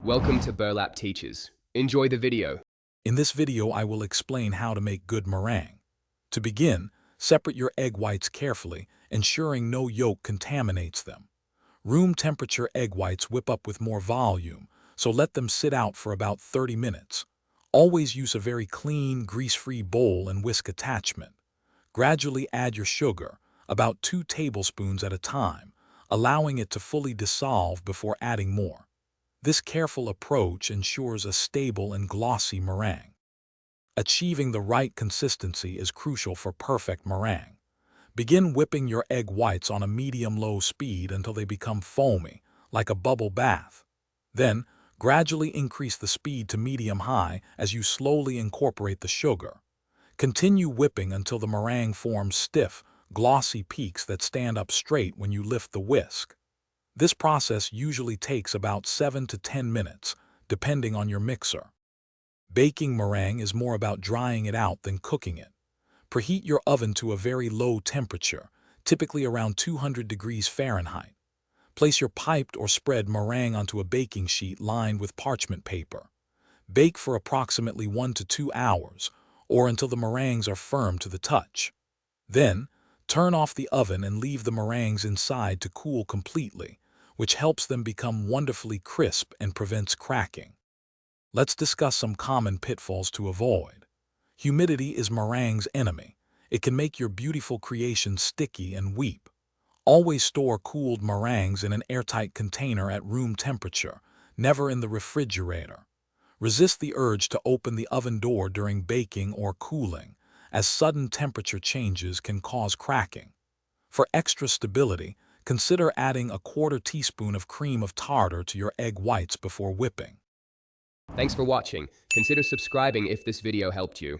Welcome to Burlap Teachers. Enjoy the video. In this video, I will explain how to make good meringue. To begin, separate your egg whites carefully, ensuring no yolk contaminates them. Room temperature egg whites whip up with more volume, so let them sit out for about 30 minutes. Always use a very clean, grease-free bowl and whisk attachment. Gradually add your sugar, about 2 tablespoons at a time, allowing it to fully dissolve before adding more. This careful approach ensures a stable and glossy meringue. Achieving the right consistency is crucial for perfect meringue. Begin whipping your egg whites on a medium-low speed until they become foamy, like a bubble bath. Then, gradually increase the speed to medium-high as you slowly incorporate the sugar. Continue whipping until the meringue forms stiff, glossy peaks that stand up straight when you lift the whisk. This process usually takes about 7 to 10 minutes, depending on your mixer. Baking meringue is more about drying it out than cooking it. Preheat your oven to a very low temperature, typically around 200 degrees Fahrenheit. Place your piped or spread meringue onto a baking sheet lined with parchment paper. Bake for approximately 1 to 2 hours, or until the meringues are firm to the touch. Then, turn off the oven and leave the meringues inside to cool completely, which helps them become wonderfully crisp and prevents cracking. Let's discuss some common pitfalls to avoid. Humidity is meringue's enemy. It can make your beautiful creation sticky and weep. Always store cooled meringues in an airtight container at room temperature, never in the refrigerator. Resist the urge to open the oven door during baking or cooling, as sudden temperature changes can cause cracking. For extra stability, consider adding a 1/4 teaspoon of cream of tartar to your egg whites before whipping. Thanks for watching. Consider subscribing if this video helped you.